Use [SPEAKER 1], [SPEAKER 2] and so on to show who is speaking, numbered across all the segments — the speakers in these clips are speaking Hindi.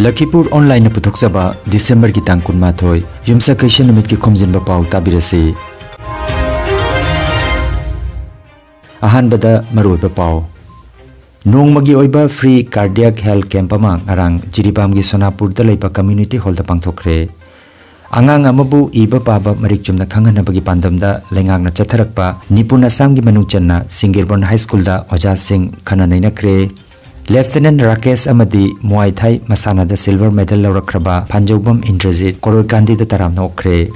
[SPEAKER 1] Lakhipur online puthokjaba December ki tang 12 yumsa kaisha numit ki Khomjinba Pao tabirasi. Ahanbada maroiba Pao Nongmagi oiba free cardiac health camp ama ngarang Jiribam gi Sonapur da leiba community hall da pangthokre. Angang amabu iba paba marik chumna khanganabagi pandamda lengang na chatharakpa Nipun Assam gi manungchanna Singirborn High School da Oja Singh khananaina kre. Lieutenant Rakesh Amadi Muay Thai Masana da silver medal laurakraba Panjobam Indrajit Koroi Gandhi da taram nokre.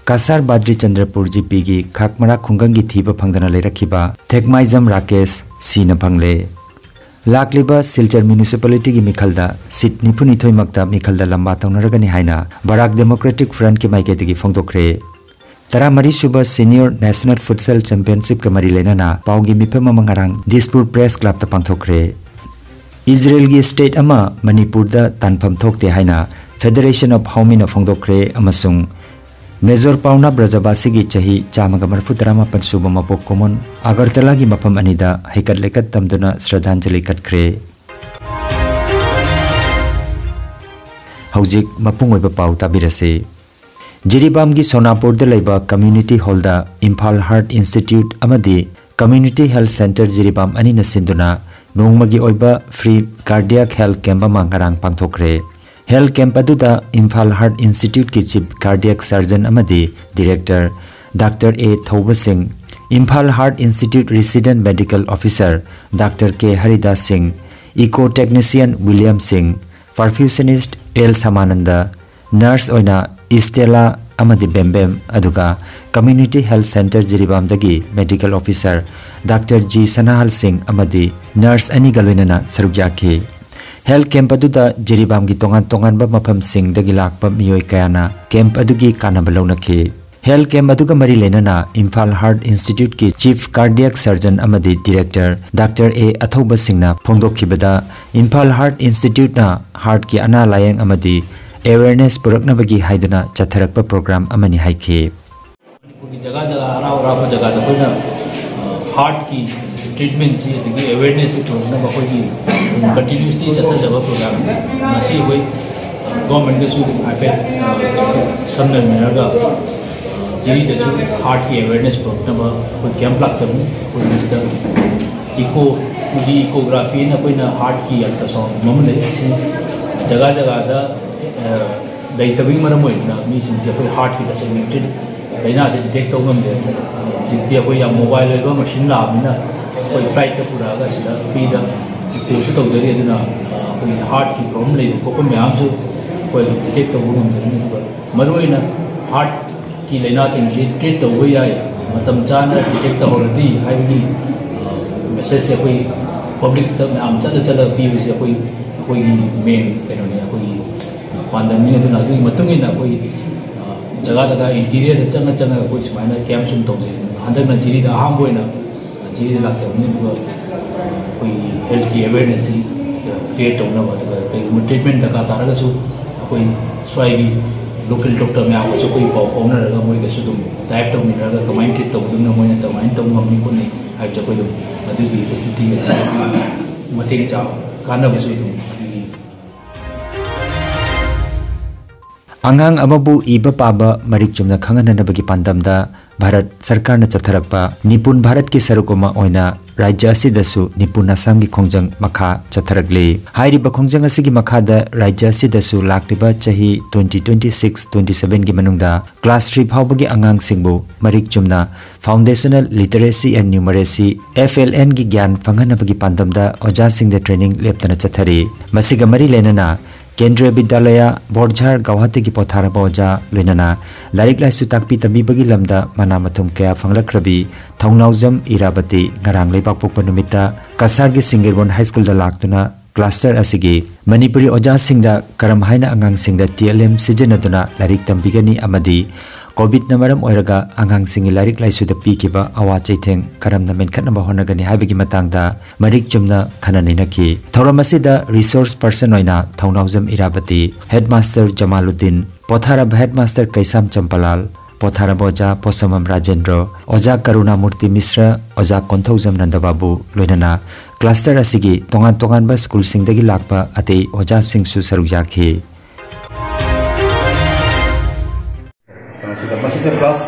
[SPEAKER 1] Kasar Badri Chandrapur GP gi Khakmara Khungangi thiba phangdana leirakhiba Thekmaizam Rakesh Sina phangle. Lakliba Silchar Municipality gi Mikhalda Sit Nipunithoi Makta Mikhalda lamba taunaragani haina Barak Democratic Front ki maiketigi phongdokre. Tara Mari Suba Senior National Futsal Championship ka mari lenana Paugi mipema mangarang Dispur Press Club ta pangthokre. Israel gi state ama Manipur da tanpham thokte haina Federation of Haumin of Phongdokre amasung Major Pauna Brajabasi gi chahi chamaga marfutarama pansuba mapok common Agartala gi mapam anida haikat lekat tamduna Shraddhanjali katkre. Haujik mapungoiba Pao tabirase. Jiribam gi Sonapur da leiba community hall da Imphal Heart Institute amadi Community Health Center Jiribam anina sinduna Nongmagi oiba free cardiac health camp ama ngarang pangthokre. Health camp aduda Imphal Heart Institute ki chief cardiac surgeon amadi director Dr. A. Thoba Singh, Imphal Heart Institute resident medical officer Dr. K. Haridas Singh, eco technician William Singh, perfusionist L. Samananda, nurse oina Estela amadi Bembem aduga Community Health Center Jiribam dagi medical officer Dr. G. Sanahal Singh amadi nurse ani galwenana sarukyakhi. Health camp aduda Jiribam gi tongan ba mafam sing dagi lakpa miyoi kayana camp adugi kanaba launakhi. Health camp aduga mari lenana Imphal Heart Institute ki chief cardiac surgeon amadi director Dr. A. Athoba Singh na phongdokhibada Imphal Heart Institute na heart ki ana layeng amadi awareness puraknabagi haiduna chatharakpa program amani haikhi.
[SPEAKER 2] जगह अराव जगह अखोना हार्ट की ट्रीटमेंट से अवेयरनेस अखोगी कंटिन्यूसली चलजब प्रोग्राम अखोई गवर्नमेंट हाइफेट समनगा जीरीद हार्ट की अवेयरनेस पुरक्नब अखोई कैंप लाक्तबनी इकोग्राफी अखोना हार्ट की अल्ट्रासाउंड मम जगह जगह लेतबगी मरम होइना मीसिंगसे अखोई हार्ट की तसेंग ट्रीट लाइना से डिटेक्ट तौगमदे जिति अखोई या मोबाइल लेबा मशीन लाबनिना अखोई फ्लाइट का पुरागा सिदा फ्रीदा टेस्ट तौजरी अदुना अखोई हार्ट की प्रॉब्लम ले कोप म्यामसु अखोई डिटेक्ट तौगमदे मरुइना हार्ट की लाइना सिंग जे ट्रीट तौबा याय मतम चाना डिटेक्ट तौरदी हाइबी मैसेज से अखोई पब्लिक त म्याम चल पीबसे अखोई अखोई मेन कैनोनी अखोई पांडमी अदुना अदुगी मतुंगिना अखोई जगह जगह इंटीरियर चंग कोई सुमायना कैंप सुन तौजे हंदकना जीरी दा अहम होइना जीरी लाक्तबनी कोई हेल्थ की अवेयरनेस क्रिएट तौना कई ट्रीटमेंट दका तारगसु कोई स्वाइगी लोकल डॉक्टर में आपको कोई पाउनरगा मोइगसु दुम टाइप तौमिनरगा कमाइन ट्रीट तौदुना मोइना तमाइन तौममनी कोनी हाइबजा कोई दुम अदुगी फैसिलिटी मतेंग चा कानबसु दुम
[SPEAKER 1] Angang amabu iba paba marik chumna khangananabagi pandamda Bharat Sarkar na chatharakpa Nipun Bharat ki sarukoma oina Rajya asidasu Nipun Assam gi khongjang makha chatharakle. Hairiba khongjang asigi makhada Rajya asidasu lakliba chahi 2026-27 gi manungda class 3 phawbagi angang singbu marik chumna Foundational Literacy and Numeracy FLN gi gyan phanganabagi pandamda oja singda training leptana chathari. Masiga mari lenana Kendriya Vidyalaya Borjhar Gauhati ki pothara boja lenana larik laisu takpi tabibagi lamda manamathum kaya phanglakrabi Thongnaujam Irabati ngarang leibak pokpa numita Kasar gi Singirborn High School da laktuna cluster asigi Manipuri Oja Singda karam haina angang singda TLM sijenaduna larik tambigani amadi COVID na maram oiraga angang singi larik laisu da pikiba awa chaitheng karam na menkhatnaba honagani haibagi matangda marik chumna khananainaki. Thoramasida resource person oina Thongnaujam Irabati Headmaster Jamaluddin Potharab Headmaster Kaisam Champalal पोथारब ओजा पोसमम राजेंद्र ओजा करुणा मूर्ति मिश्र ओजा कोंथौजम नंदबाबू लोइनना क्लस्टर असिगी तोंगान तोंगानबा स्कूल सिंगदगी लाकपा अते ओजा सिंगसु सरुक याखि
[SPEAKER 3] क्लास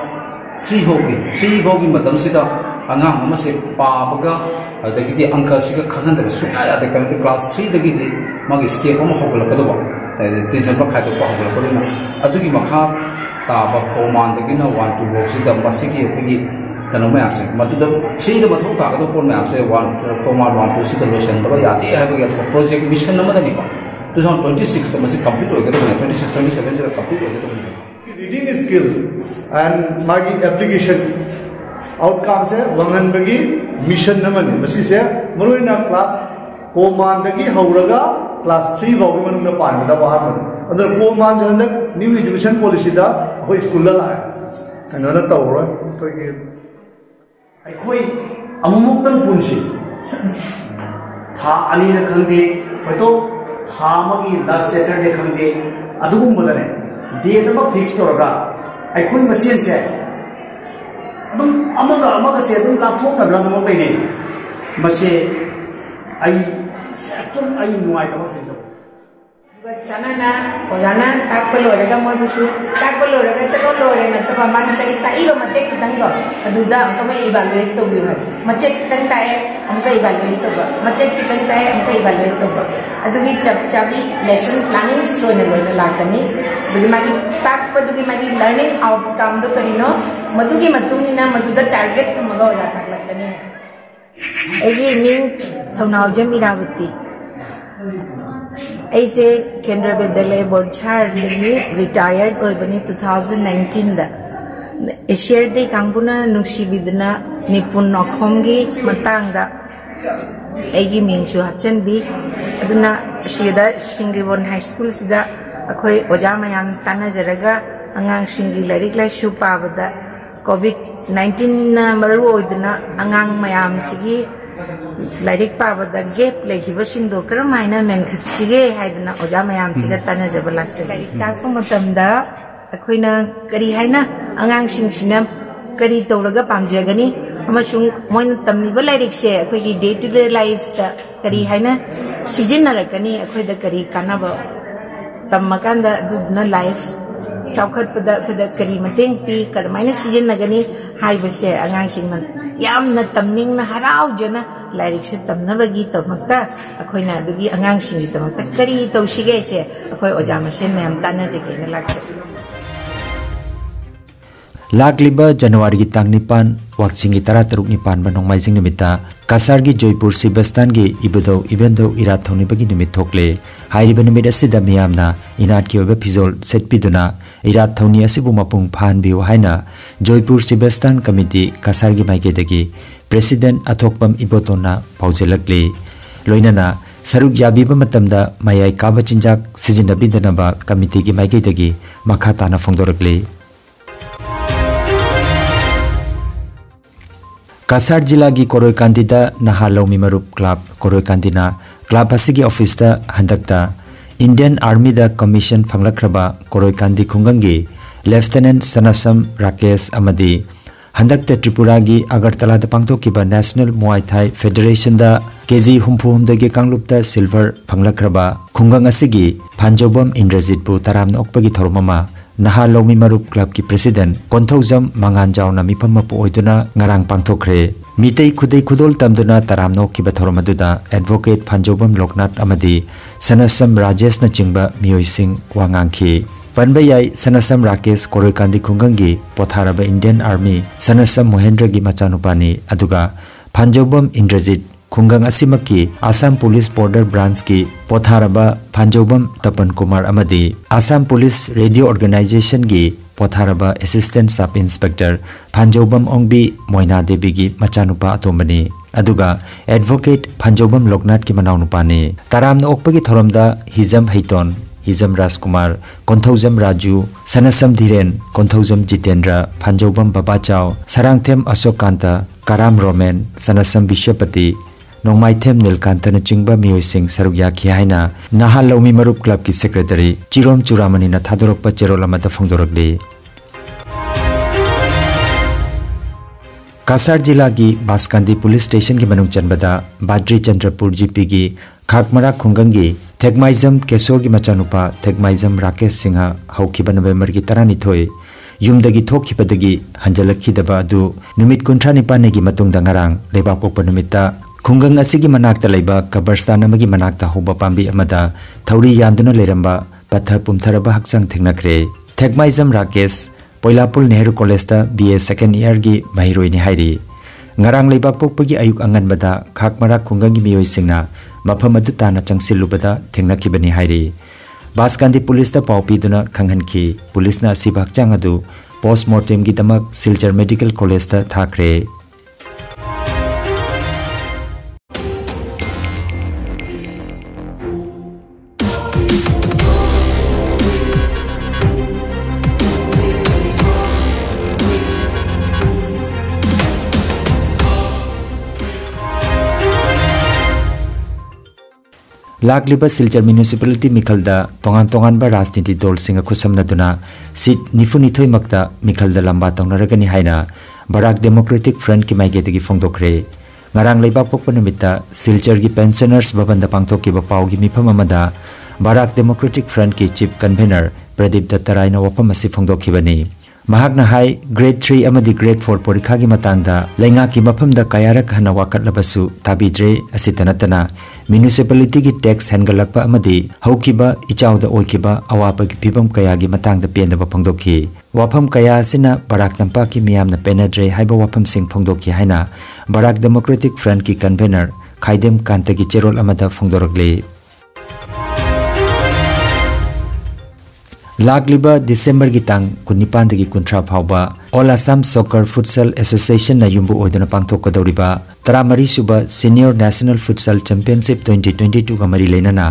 [SPEAKER 3] 3 भोगी मतम सिदा अंगाम अमसे पाबगा अदगिदि अंक सिगा खगन सुया यादे करके क्लास 3 दगिदि मागी स्केप अम होगलकदबो टेंशन बा खादो पा होगलकदना अदुगी मखा ताबा कोमान दगिना 1 2 बॉक्स सिदा मसिगी अखिगी कनो मैपसे मदुद 3 द मथौ तागदो पोन मैपसे 1 कोमान 1 2 सिदा लोशन दबा यादे हाबगे प्रोजेक्ट मिशन नमदनि बा 2026 द मसि कंप्लीट होगदो 26 27 द कंप्लीट होगदो
[SPEAKER 4] reading skill and magi application outcome se wangan bagi mission namani masi se maruina class command dagi hauraga class 3 bawi manuna pan da bahar man andar command janda new education policy da hoi school la la anana tawra to gi ai khoi amumuk tan punsi tha ani na khangde to tha magi last saturday khangde adugum badane date of fixed होगा आई कोई मशीन से अदम अमगा से अदम लाथोक का ग्राम में नहीं मसे आई तुम आई नुआई तो फिर
[SPEAKER 5] चना ना ओजाना ताक पलोरेगा मोय बुसु ताक पलोरेगा चलो लोरे न तबा मांग सही ताई रो मते कितंग गो अदुदा हमको इवैल्यूएट तो भी है मचे कितंग ताए हमको इवैल्यूएट तो मचे कितंग ताए हमको इवैल्यूएट तो अदुगी चाबी लेसन प्लानिंग स्लो ने लोने लाकनी दुगी मागी ताक पदुगी मागी लर्निंग आउटकम दो करिनो मदुगी मतुंगिना मदुदा टारगेट थमगा हो जाता लगनी एगी मिंग थौनावजम इरावती ऐसे केंद्र विद्यालय बोर्ड छाड़ लगी रिटायर्ड हो बनी 2019 दा एशियर दे कांगबुना नुक्सी बिदना निपुण नखोंगी मतंगदा एगी मिंगसु हचन बी अदुना शिदा सिंगरिबोन हाई स्कूल सिदा अखोय ओजा मयाम ताना जरगा अंगांग सिंगी लाइरिक लाइसु पाबदा कोविड 19 ना मरु ओइदना अंगांग मयाम सिगी लाइरिक पाबदा गेप लेखिबो सिंदो करमाइना मेनखसिगे हाइदना ओजा मयाम सिगा ताना जबा लाक्से लाइरिक ताकपो मतमदा अखोयना करी हाइना अंगांग सिंगसिना करी तौरगा पामजगनी अमसुंग मोइन तमिबा लाइरिक से अखोयगी डे टू डे लाइफ ता करी हाइना सिजिनरकनी अखोयदा करी कानाबो तमकांदा दुना लाइफ चौखटपदा खुदा करी मतेंग पी करमाइना सिजिनगनी हाइबसे अंगांगसिंग यामना तमनिंगना हराउजना लाइरिक से तमनबगी तमक्ता अखोयना दुगी अंगांगसिंगी तमक्ता करी तौसिगे से अखोय ओजा मसे मैम ताना जगेना लाक्से
[SPEAKER 1] लाकलिबा जनवरी की तांग निपान वाक्सिंगी तरा तरुक निपान बनोंगमाइजिंग निमित्ता कासार की जयपुर सिबस्तान की इबदो इवेंटो इरात थौनिबगी निमित थोकले हाइरिबा निमित असिदा मियामना इनाट की ओबे फिजोल सेटपिदुना इरात थौनी असिबु मपुंग फानबिउ हाइना जयपुर सिबस्तान कमिटी कासार की माइकेदगी प्रेसिडेंट अथोकपम इबोतोना पाउजेलकले लोइनना सरुक याबीबा मतमदा मायाई काबा चिंजाक सिजिनबिदनबा कमिटी की माइकेदगी मखा ताना फोंदोरकले कासार जिला की कोरोयकांदीदा नहालौमी मरुप क्लब कोरोयकांदीना क्लब असिगी ऑफिस दा हंदकता इंडियन आर्मी दा कमीशन फंगलखरबा कोरोयकांदी खुंगंगी लेफ्टिनेंट सनासम राकेश अमदी हंदकते त्रिपुरा की अगरतला दा पांगथोकिबा नेशनल मुआई थाई फेडरेशन दा केजी हुमफुमदगी कांगलुपता सिल्वर फंगलखरबा खुंगंग असिगी फांजोबम इंद्रजीतपु तरामना ओकपगी थोरममा नहालौमी मरुप क्लब की प्रेसिडेंट कोंथौजम मंगानजावना मिफमपु ओइदुना ngarang पांगथोखरे मितै खुदै खुदोल तमदुना तरामनो किबा थोरमदुदा एडवोकेट फांजोबम लोकनाथ अमदी सनसम राजेश न चिंबा मियोइसिंग वांगांखी पनबयाई सनसम राकेश कोरोयकांदी खुंगंगी पोथारबा इंडियन आर्मी सनसम महेंद्र की मचानुपानी अदुगा फांजोबम इंद्रजीत खुंगंग असिमकी आसाम पुलिस बॉर्डर ब्रांच की पोथारबा फांजोबम तपन कुमार अमदी आसाम पुलिस रेडियो ऑर्गेनाइजेशन की पोथारबा assistant sub inspector Phanjoubam Ongbi Moina Devi की मचानुपा अतोमनी अदुगा एडवोकेट फांजोबम लोकनाथ की मनाउनुपानी तरामना ओकपगी थोरमदा हिजम हैतोन हिजम राजकुमार कोंथौजम राजू सनसम धीरेन कोंथौजम जितेंद्र फांजोबम बाबाचाव सरांगथेम अशोकांता कराम रोमेन सनसम विश्वपति नोंमाइथेम नीलकांतन चिंबा मियोइसिंग सरुक याखि हाइना नहालौमी मरुप क्लब की सेक्रेटरी चिरोम चुरामनी ना थादोरकपा चेरोल अमदा फोंदोरकले कासार जिला की बासकांदी पुलिस स्टेशन की मनुंग चनबदा बाद्री चंद्रपुर जीपी की खाकमरा खुंगंगी थेगमाइजम केसो की मचानुपा थेगमाइजम राकेश सिंह हौखिबा नवेम्बर की 12 युमदगी थोखिबदगी हंजलखिदबा अदु नुमित 19 की मतुंगदा ngarang लेबा पोकपा नुमित्ता खुंगंग असिगी मनाक्ता लेबा कबरस्तान अमगी मनाक्ता होबा पांबी अमदा थौरी यामदुना लेरंबा पत्थर पुमथरबा हक्संग थेंगनखरे थेगमाइजम राकेश पोइलापुल Nehru college BA second year की महिरोइनी हाइरी ngarang लेबा पोकपगी अयुक अंगनबदा खाकमरा खुंगंगी मियोइसिंगना मफम अदु ताना चंगसिलुबदा थेंगनखिबनी हाइरी बासकांदी पुलिस ता पाव पीदुना खंगहनखी पुलिस ना असिबा हक्चांग अदु पोस्टमार्टम की दमक सिलचर मेडिकल कॉलेज ता थाखरे लाखलिबा सिलचर म्युनिसिपालिटी मिखलदा तोंगान तोंगानबा राजनीति दल सिंह खुसमनदुना सीट निफुनिथोय मक्ता मिखलदा लंबा तौनरगनी हाइना बराक डेमोक्रेटिक फ्रंट की माइगेदगी फोंदोखरे ngarang लेबा पोकपा नुमित्ता सिलचर की पेंशनर्स भवन दा पांगथोकिबा पावगी मिफम अमदा बराक डेमोक्रेटिक फ्रंट की चीफ कन्वेनर प्रदीप दत्तरायना वफम असि फोंदोखिबनी महाकना हाई ग्रेड 3 अमदी ग्रेड 4 परीक्षा की मतंगदा लेंगा की मफम दा कयारक हना वाकटलबसु ताबिद्रे असितनतना म्युनिसिपालिटी की टैक्स हेंगलकपा अमदी हौकिबा इचाउदा ओइकिबा अवापा की फिबम कया की मतंगदा पेंदबा फोंदोखी वाफम कया असिना बराक तंपा की मियामना पेनद्रे हाइबा वाफम सिंह फोंदोखी हाइना बराक डेमोक्रेटिक फ्रंट की कन्वेनर खाइदेम कांता की चेरोल अमदा फोंदोरगले लाखलिबा दिसंबर की तांग 19 की 19 फावबा all Assam soccer futsal association ना युम्बु ओइदना पांगथोकदौरिबा 13 सुबा सीनियर नेशनल फुटसल चैंपियनशिप 2022 का मरी लेनना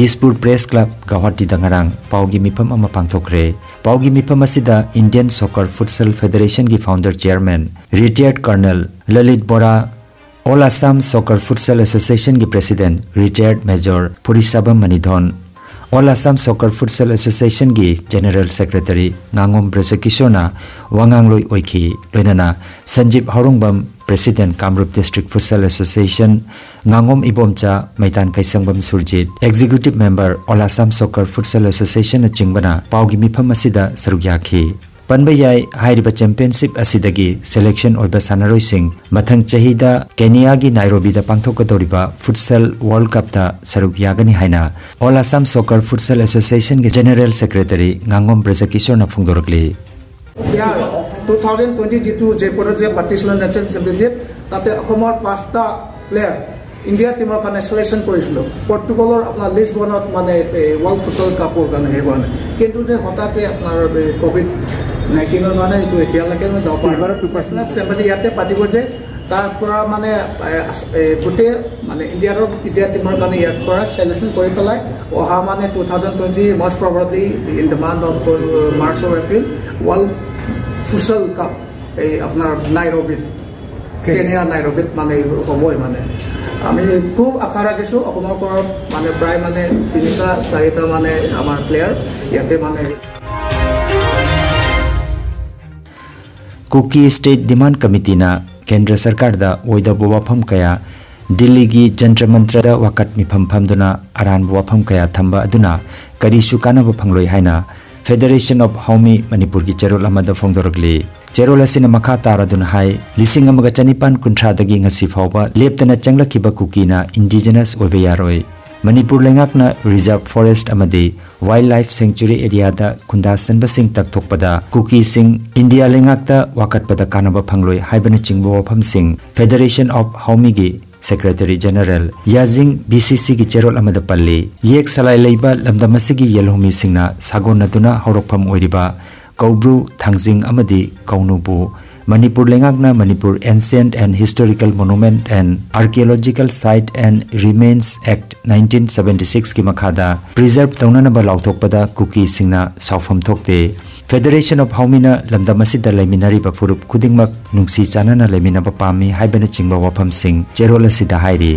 [SPEAKER 1] दिसपुर प्रेस क्लब गुवाहाटी दंगरांग पावगी मिफम अमा पांगथोकरे पावगी मिफम असिदा इंडियन सॉकर फुटसल फेडरेशन की founder chairman retired colonel Lalit Bora all Assam soccer futsal association की president retired major Purisabam Manidhan all Assam soccer futsal association की जनरल सेक्रेटरी नांगोम ब्रजकिशोना वांगांगलोई ओइखी लोइनाना Sanjeev Haorangbam president Kamrup district futsal association Nangom Ibomcha मैतान Kaisangbam Surjit executive member all Assam soccer futsal association चिंगबना पावगी मिफम असिदा सरुयाखी पनबा याय हाइरिबा चैंपियनशिप असिदगी सिलेक्शन ओइबा सानारोइसिंग मथंग चहिदा केनिया की नाइरोबीदा पांगथोकदौरिबा फुटसल वर्ल्ड कप दा सरुक यागनी हाइना all Assam soccer futsal association के जनरल सेक्रेटरी गांगोम ब्रजकिशोरना फोंदोरगले
[SPEAKER 6] 2020 जितु जयपुर जे पार्टिसिपेंट नेशनल चैंपियनशिप ताते अखमर पांचटा प्लेयर इंडिया टीमर काने सिलेक्शन करिसिलो पर्तुगालर अपना लिसबनत माने वर्ल्ड फुटबल कापर काने हेगन किंतु जे हठाते अपना कोविड 19 काने इतु एतिया लगे न जाव पार प्रिपरेशन सेम्बडी याते पातिब जे तारपरा माने गुटे माने इंडिया टीमर काने यात पर सिलेक्शन करि पलाई ओहा माने 2020 most probably in the month of March और अप्रैल वर्ल्ड फुटबल कप अपना नाइरोबी केनिया नाइरोबी माने होबोय माने আমি খুব আশা রাখিছো অসমৰ পৰা মানে প্ৰায় মানে 3-4টা মানে আমাৰ প্লেয়াৰ ইয়াতে মানে
[SPEAKER 1] कुकी स्टेट डिमांड कमिटी ना केंद्र सरकार दा ओइदा वाफम कया दिल्ली की जंत्र मंत्र दा वकत मिफम फमदुना अरान वाफम कया थंबा अदुना करिसु कानब फंगलोय हाइना फेडरेशन ऑफ हौमी मणिपुर की चेरोल अमदा फोंदोरगले चेरोल असिना मखा तारादुना हाय लिसिंग अमगा चनिपान कुंथ्रा दगी ngasi फावबा लेप्तना चंगलखिबा कुकीना इंडिजिनस ओबे यारोय मणिपुर लेंगाकना रिजर्व फॉरेस्ट अमदे वाइल्ड लाइफ सेंचुरी एरिया दा खुंदा सनबसिंग तकथोकपदा कुकी सिंग इंडिया लेंगाकता वाकतपदा कानबा फंगलोय हाइबना चिंगबो वफम सिंग फेडरेशन ऑफ हौमी की सेक्रेटरी जनरल याजिंग बीसीसी की चेरोल अमदा पल्ली येक सलाय लेबा लमदमसिगी येलहोमी सिंगना सागोनदुना हौरकफम ओइरिबा कौब्रु थांजिंग अमदी कौनुबु मणिपुर लेंगाकना Manipur ancient and historical monument and archaeological site and remains act 1976 की मखादा प्रिजर्व तौननबा लाउथोकपदा कुकी सिंगना साउफम थोकते फेडरेशन ऑफ हौमिना लमदमसिदा लेमिनारिबा फुरुप खुदिंगमक नुंसी चानना लेमिनाबा पामी हाइबना चिंगबा वफम सिंग चेरोल असिदा हाइरी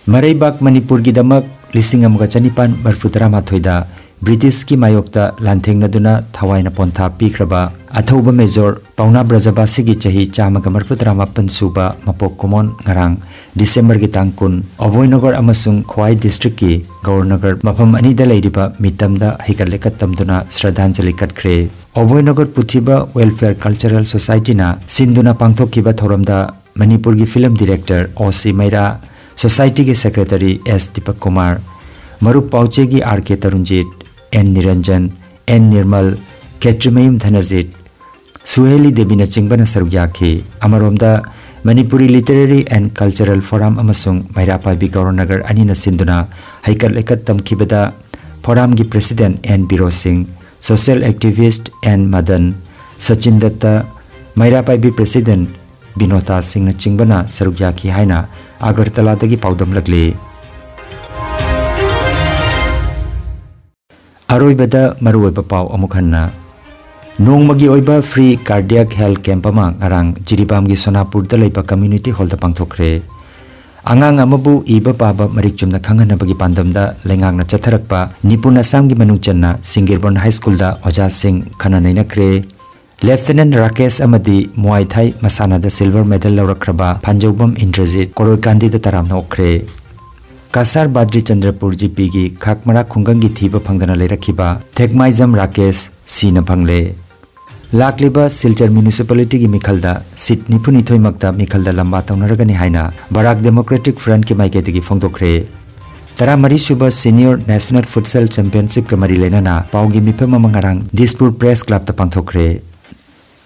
[SPEAKER 1] मरैबाक मणिपुर की दमक लिसिंग अमगा चनिपान मरफुतरा माथोइदा British ki mayokta lanthengna thawaina pontha pikraba athauba Major Pauna Brajabasi gi chahi chamaga marputrama pansuba mapok komon ngarang December gi tangkun Oboinagar amasung Khwai district ki Gaurnagar mafam ani da leiriba mitamda hikalekat tamduna Shraddhanjali katkre Oboinagar Puthiba Welfare Cultural Society na Sinduna pangthokiba thoramda Manipur gi film director O.C. Maira Society ki secretary S. Deepak Kumar Marup Pauche gi R.K. Tarunjit N. Niranjan N. Nirmal Ketrimayum Dhanajit Suheli Devi na chingbana sarugyakhi amaromda Manipuri Literary and Cultural Forum amasung Mairapai Gauranagar anina sinduna haikal lekat tamkibada forum gi president N. Biro Singh social activist N. Madan Sachin Datta Mairapai president Binota Singh na chingbana sarugyakhi haina Agartala dagi paudam lagli Aroibada maruoiba pau amukhanna Nongmagi oiba free cardiac health camp amang arang Jiribam gi Sonapur da leiba community hall da pangthokre Angang amabu iba paba marikchumna khanganabagi pandamda lengangna chatharakpa Nipun Assam gi manungchanna Singirbon High School da Oja Singh khananaina kre Lieutenant Rakesh amadi Muay Thai masana da silver medal lawrakraba Phanjobam Indrajit Koroikandi da taramna okre Kasar Badri Chandrapur GP gi Khakmara Khungangi thiba phangdana leirakhiba Thekmaizam Rakesh Sina phangle Lakliba Silchar Municipality gi Mikhalda Sit Nipuni Thoimakta Mikhalda lamba taunaragani haina Barak Democratic Front ki maiketigi phongdokre Tara Mari Suba Senior National Futsal Championship ka mari lenana Paugi mipema mangarang Dispur Press Club ta pangthokre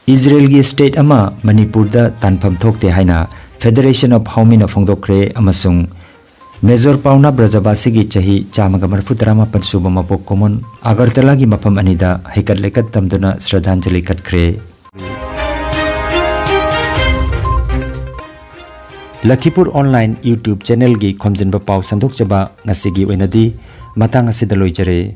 [SPEAKER 1] Israel gi state ama Manipur da tanpham thokte haina Federation of Haumina phongdokre amasung Major Pauna Brajabasi gi chahi chamaga marfutrama pansuba mapok komon Agartala gi mapam anida haikat lekat tamduna Shraddhanjali katkre Lakhipuronline YouTube channel gi Khomjinba Pao sandok chaba ngasigi oinadi matang asida loijare